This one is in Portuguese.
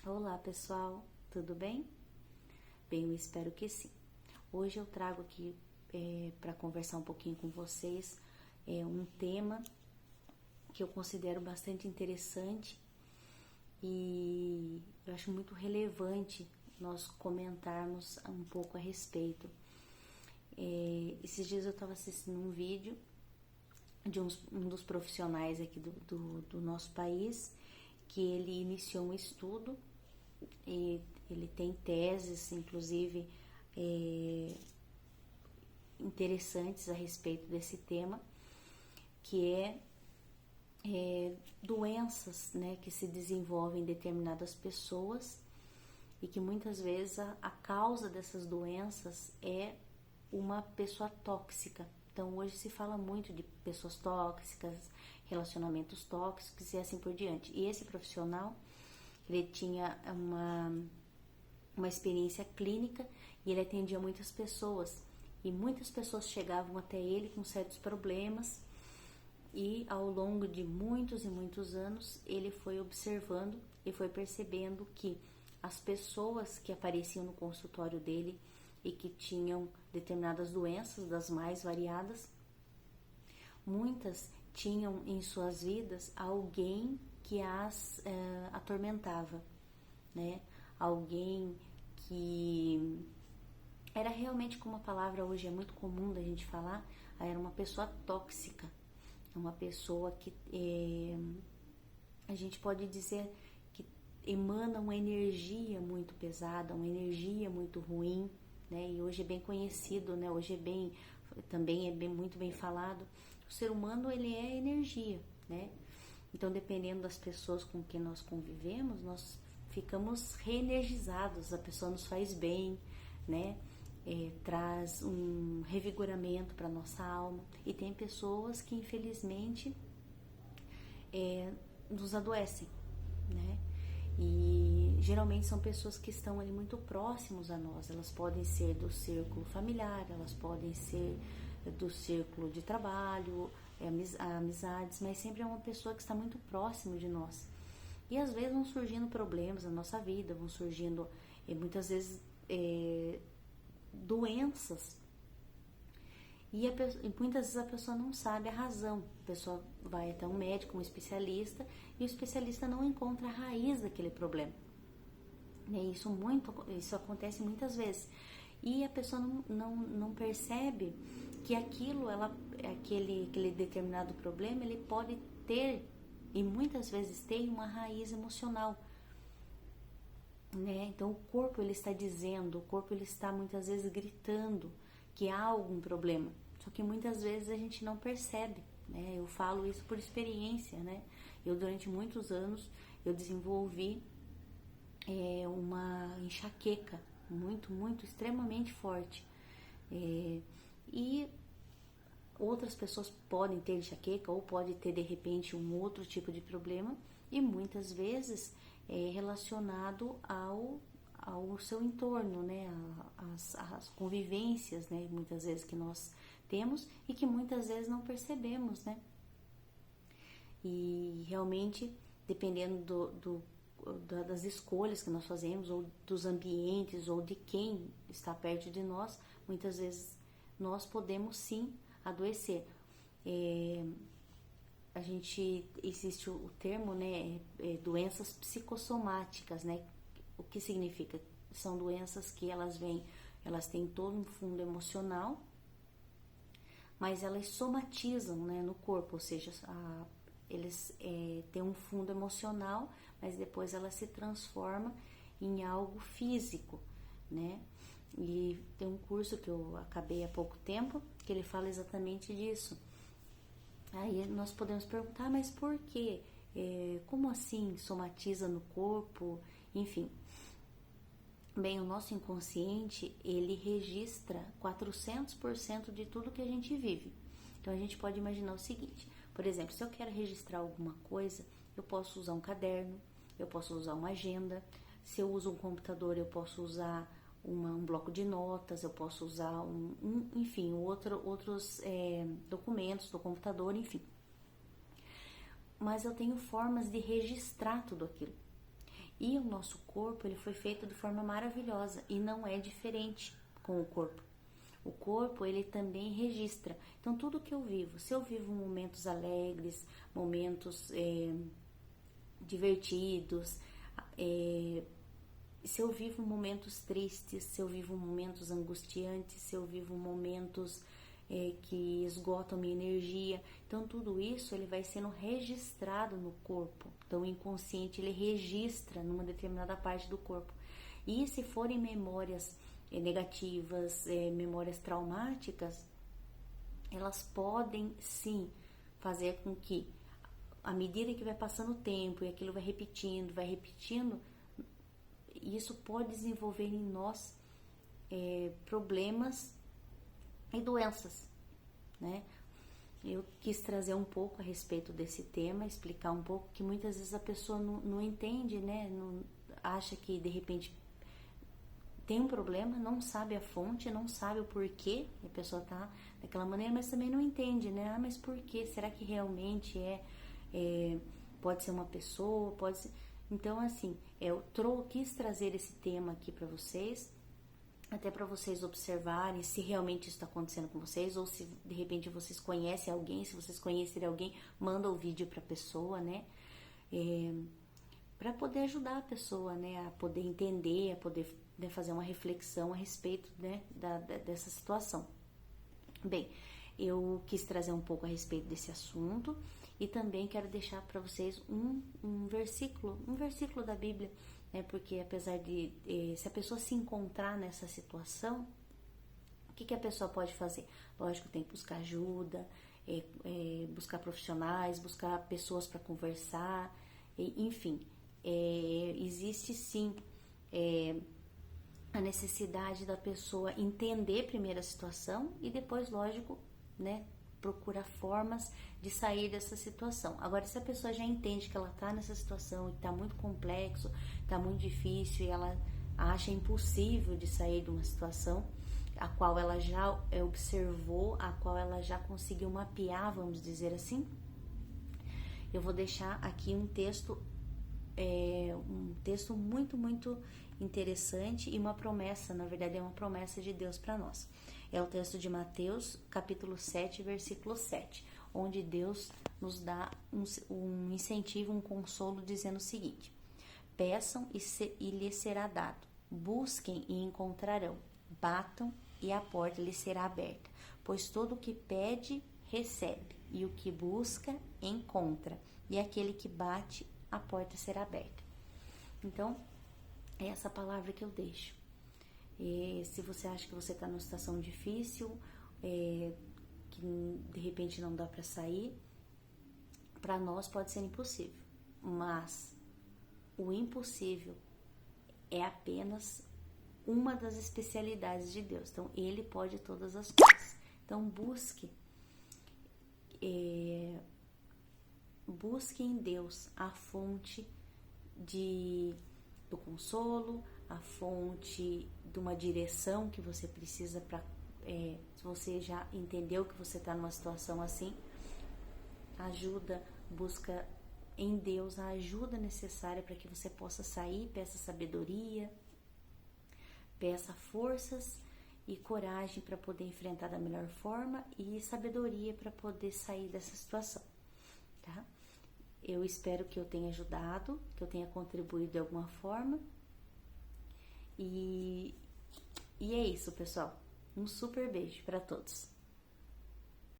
Olá pessoal, tudo bem? Bem, eu espero que sim. Hoje eu trago aqui para conversar um pouquinho com vocês um tema que eu considero bastante interessante e eu acho muito relevante nós comentarmos um pouco a respeito. Esses dias eu estava assistindo um vídeo de um dos profissionais aqui do nosso país, que ele iniciou um estudo e ele tem teses, inclusive, interessantes a respeito desse tema, que doenças, né, que se desenvolvem em determinadas pessoas e que muitas vezes a causa dessas doenças é uma pessoa tóxica. Então hoje se fala muito de pessoas tóxicas, relacionamentos tóxicos e assim por diante. E esse profissional, ele tinha uma experiência clínica e ele atendia muitas pessoas. E muitas pessoas chegavam até ele com certos problemas e ao longo de muitos e muitos anos ele foi observando e foi percebendo que as pessoas que apareciam no consultório dele e que tinham determinadas doenças, das mais variadas, muitas tinham em suas vidas alguém que as atormentava, né? Alguém que era realmente, como a palavra hoje é muito comum da gente falar, era uma pessoa tóxica, uma pessoa que a gente pode dizer que emana uma energia muito pesada, uma energia muito ruim, né? E hoje é bem conhecido, né? Hoje também é muito bem falado. O ser humano, ele é energia, né? Então, dependendo das pessoas com quem nós convivemos, nós ficamos reenergizados, a pessoa nos faz bem, né? Traz um revigoramento para nossa alma. E tem pessoas que, infelizmente, nos adoecem, né? E geralmente são pessoas que estão ali muito próximos a nós. Elas podem ser do círculo familiar, elas podem ser do círculo de trabalho, amizades, mas sempre é uma pessoa que está muito próximo de nós. E às vezes vão surgindo problemas na nossa vida, vão surgindo muitas vezes doenças. E muitas vezes a pessoa não sabe a razão. A pessoa vai até um médico, um especialista, e o especialista não encontra a raiz daquele problema. Isso acontece muitas vezes. E a pessoa não percebe que aquele determinado problema, ele pode ter, e muitas vezes tem, uma raiz emocional. Né? Então o corpo, ele está dizendo, o corpo, ele está muitas vezes gritando que há algum problema, só que muitas vezes a gente não percebe, né? Eu falo isso por experiência, né? Eu durante muitos anos eu desenvolvi uma enxaqueca muito, extremamente forte, e outras pessoas podem ter enxaqueca ou pode ter de repente um outro tipo de problema, e muitas vezes é relacionado ao seu entorno, né? As convivências, né? Muitas vezes que nós temos e que muitas vezes não percebemos, né? E realmente, dependendo das escolhas que nós fazemos, ou dos ambientes, ou de quem está perto de nós, muitas vezes nós podemos sim adoecer. Existe o termo, né, doenças psicossomáticas, né? O que significa? São doenças que elas têm todo um fundo emocional, mas elas somatizam, né, no corpo, ou seja, eles têm um fundo emocional, mas depois ela se transforma em algo físico, né? E tem um curso que eu acabei há pouco tempo, que ele fala exatamente disso. Aí nós podemos perguntar, mas por quê? Como assim somatiza no corpo? Enfim, bem, o nosso inconsciente, ele registra 400% de tudo que a gente vive. Então a gente pode imaginar o seguinte, por exemplo, se eu quero registrar alguma coisa, eu posso usar um caderno, eu posso usar uma agenda. Se eu uso um computador, eu posso usar um bloco de notas, eu posso usar enfim, outros documentos do computador, enfim. Mas eu tenho formas de registrar tudo aquilo. E o nosso corpo, ele foi feito de forma maravilhosa e não é diferente com o corpo. O corpo, ele também registra. Então, tudo que eu vivo, se eu vivo momentos alegres, momentos divertidos, se eu vivo momentos tristes, se eu vivo momentos angustiantes, se eu vivo momentos que esgotam a minha energia, então tudo isso ele vai sendo registrado no corpo. Então o inconsciente ele registra numa determinada parte do corpo. E se forem memórias negativas, memórias traumáticas, elas podem sim fazer com que, à medida que vai passando o tempo e aquilo vai repetindo, isso pode desenvolver em nós problemas e doenças, né? Eu quis trazer um pouco a respeito desse tema, explicar um pouco que muitas vezes a pessoa não entende, né? Não, acha que de repente tem um problema, não sabe a fonte, não sabe o porquê a pessoa tá daquela maneira, mas também não entende, né? Ah, mas por quê? Será que realmente pode ser uma pessoa, pode ser... Então, assim, eu quis trazer esse tema aqui para vocês, até para vocês observarem se realmente isso está acontecendo com vocês, ou se de repente vocês conhecem alguém, se vocês conhecerem alguém, manda o vídeo para a pessoa, né? Para poder ajudar a pessoa, né, a poder entender, a poder, né, fazer uma reflexão a respeito, né, dessa situação. Bem, eu quis trazer um pouco a respeito desse assunto e também quero deixar para vocês um versículo da Bíblia, né, porque apesar de, se a pessoa se encontrar nessa situação, o que a pessoa pode fazer? Lógico, tem que buscar ajuda, buscar profissionais, buscar pessoas para conversar, enfim, existe sim a necessidade da pessoa entender primeiro a situação e depois, lógico, né, procurar formas de sair dessa situação. Agora, se a pessoa já entende que ela está nessa situação e está muito complexo, está muito difícil e ela acha impossível de sair de uma situação a qual ela já observou, a qual ela já conseguiu mapear, vamos dizer assim, eu vou deixar aqui um texto muito, muito interessante e uma promessa, na verdade é uma promessa de Deus para nós. É o texto de Mateus, capítulo 7, versículo 7, onde Deus nos dá um incentivo, um consolo, dizendo o seguinte: peçam e lhes será dado, busquem e encontrarão, batam e a porta lhes será aberta, pois todo o que pede, recebe, e o que busca, encontra, e aquele que bate, a porta será aberta. Então, é essa palavra que eu deixo. Se você acha que você está numa situação difícil, que de repente não dá para sair, para nós pode ser impossível, mas o impossível é apenas uma das especialidades de Deus. Então, Ele pode todas as coisas. Então, busque em Deus a fonte do consolo, a fonte de uma direção que você precisa para... se você já entendeu que você está numa situação assim, ajuda, busca em Deus a ajuda necessária para que você possa sair, peça sabedoria, peça forças e coragem para poder enfrentar da melhor forma e sabedoria para poder sair dessa situação, tá? Eu espero que eu tenha ajudado, que eu tenha contribuído de alguma forma. E é isso, pessoal. Um super beijo para todos.